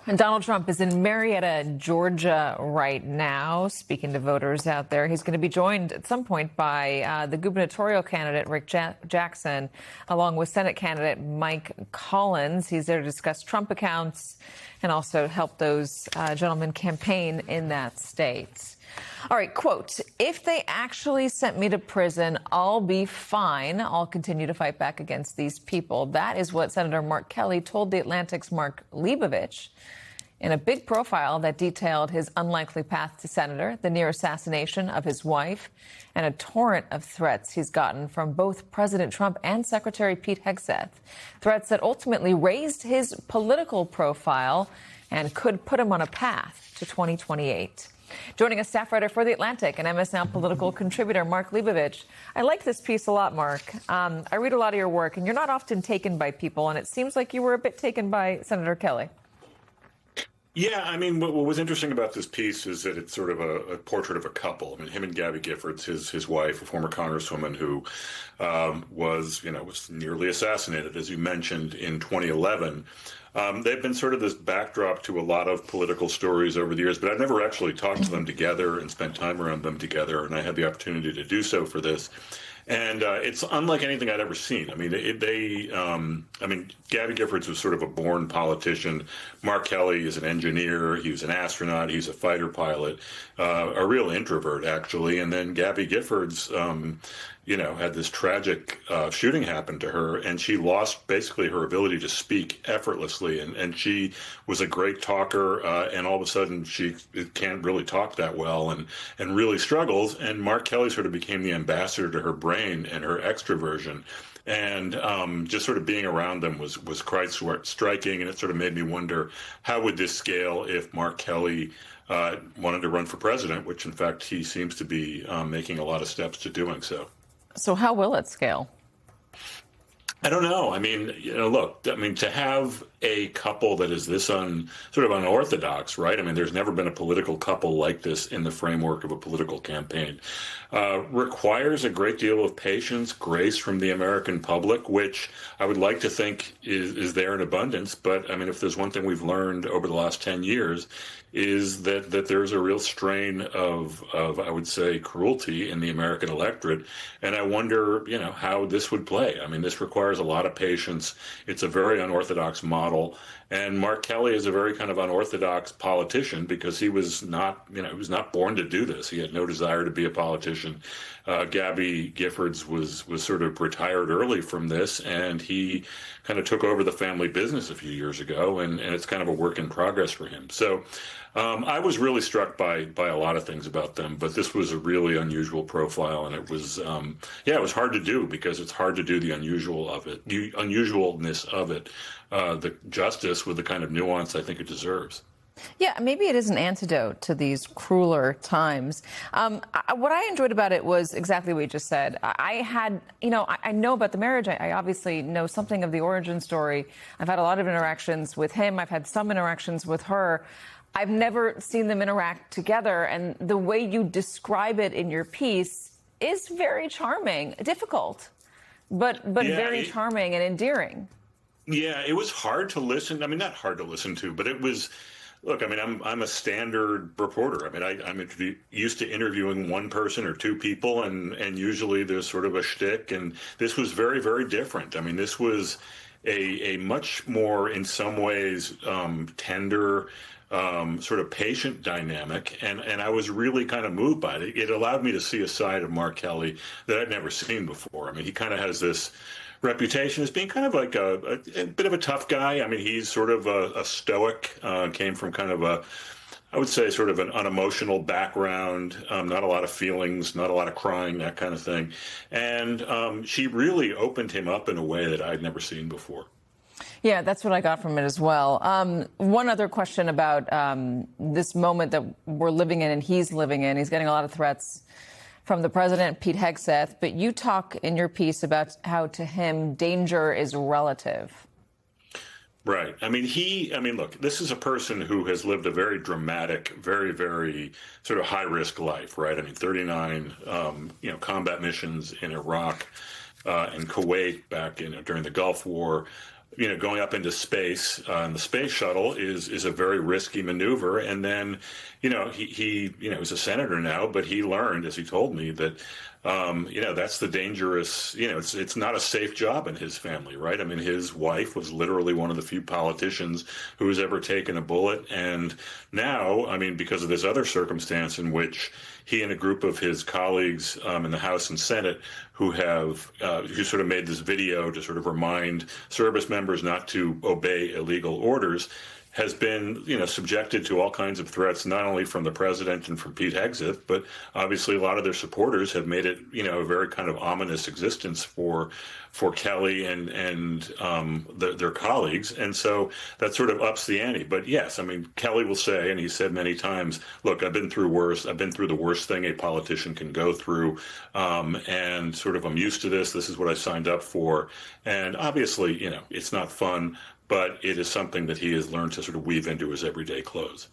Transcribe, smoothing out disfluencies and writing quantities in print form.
And Donald Trump is in Marietta, Georgia right now, speaking to voters out there. He's going to be joined at some point by the gubernatorial candidate, Rick Jackson, along with Senate candidate Mike Collins. He's there to discuss Trump accounts and also help those gentlemen campaign in that state. All right, quote, "If they actually sent me to prison, I'll be fine. I'll continue to fight back against these people." That is what Senator Mark Kelly told The Atlantic's Mark Leibovich in a big profile that detailed his unlikely path to senator, the near assassination of his wife, and a torrent of threats he's gotten from both President Trump and Secretary Pete Hegseth. Threats that ultimately raised his political profile and could put him on a path to 2028. Joining us, staff writer for The Atlantic and MS Now political contributor Mark Leibovich. I like this piece a lot, Mark. I read a lot of your work, and you're not often taken by people, and it seems like you were a bit taken by Senator Kelly. Yeah, I mean, what was interesting about this piece is that it's sort of a portrait of a couple. I mean, him and Gabby Giffords, his wife, a former congresswoman who was nearly assassinated, as you mentioned, in 2011. They've been sort of this backdrop to a lot of political stories over the years, but I've never actually talked to them together and spent time around them together, and I had the opportunity to do so for this. And it's unlike anything I'd ever seen. I mean, Gabby Giffords was sort of a born politician. Mark Kelly is an engineer. He was an astronaut. He's a fighter pilot, a real introvert, actually. And then Gabby Giffords, had this tragic shooting happen to her, and she lost basically her ability to speak effortlessly. And she was a great talker, and all of a sudden she can't really talk that well and really struggles. And Mark Kelly sort of became the ambassador to her brain and her extroversion. And just sort of being around them was quite striking, and it sort of made me wonder, how would this scale if Mark Kelly wanted to run for president, which in fact he seems to be making a lot of steps to doing so. So how will it scale? I don't know. I mean, to have a couple that is this sort of unorthodox, right? I mean, there's never been a political couple like this in the framework of a political campaign. Requires a great deal of patience, grace from the American public, which I would like to think is there in abundance. But I mean, if there's one thing we've learned over the last 10 years, is that there's a real strain of I would say cruelty in the American electorate, and I wonder how this would play. I mean, this requires a lot of patience. It's a very unorthodox model, and Mark Kelly is a very kind of unorthodox politician because he was not born to do this. He had no desire to be a politician. Gabby Giffords was sort of retired early from this, and he kind of took over the family business a few years ago, and it's kind of a work in progress for him. So I was really struck by a lot of things about them, but this was a really unusual profile, and it was it was hard to do because it's hard to do the unusualness of it, the justice with the kind of nuance I think it deserves. Yeah, maybe it is an antidote to these crueler times. What I enjoyed about it was exactly what you just said. I know about the marriage. I obviously know something of the origin story. I've had a lot of interactions with him. I've had some interactions with her. I've never seen them interact together. And the way you describe it in your piece is very charming, difficult, but very charming and endearing. Yeah, it was hard to listen. I mean, not hard to listen to, but it was. Look, I mean, I'm a standard reporter. I mean, I'm used to interviewing one person or two people, and usually there's sort of a shtick. And this was very, very different. I mean, this was a much more, in some ways, tender, sort of patient dynamic. And I was really kind of moved by it. It allowed me to see a side of Mark Kelly that I'd never seen before. I mean, he kind of has this reputation as being kind of like a bit of a tough guy. I mean, he's sort of a stoic, came from kind of I would say sort of an unemotional background, not a lot of feelings, not a lot of crying, that kind of thing. And she really opened him up in a way that I'd never seen before. Yeah, that's what I got from it as well. One other question about this moment that we're living in and he's living in. He's getting a lot of threats from the president, Pete Hegseth, but you talk in your piece about how to him danger is relative. Right. I mean, look, this is a person who has lived a very dramatic, very, very sort of high risk life, right? I mean, 39, combat missions in Iraq and Kuwait back during the Gulf War. going up into space on the space shuttle is a very risky maneuver. And then, he's a senator now, but he learned, as he told me, that that's the dangerous. It's not a safe job in his family, right? I mean, his wife was literally one of the few politicians who has ever taken a bullet, and now, I mean, because of this other circumstance in which he and a group of his colleagues in the House and Senate who sort of made this video to sort of remind service members not to obey illegal orders, has been, subjected to all kinds of threats, not only from the president and from Pete Hegseth, but obviously a lot of their supporters have made it, a very kind of ominous existence for Kelly and their colleagues. And so that sort of ups the ante. But yes, I mean, Kelly will say, and he said many times, look, I've been through worse. I've been through the worst thing a politician can go through. And sort of, I'm used to this. This is what I signed up for. And obviously, it's not fun, but it is something that he has learned to sort of weave into his everyday clothes.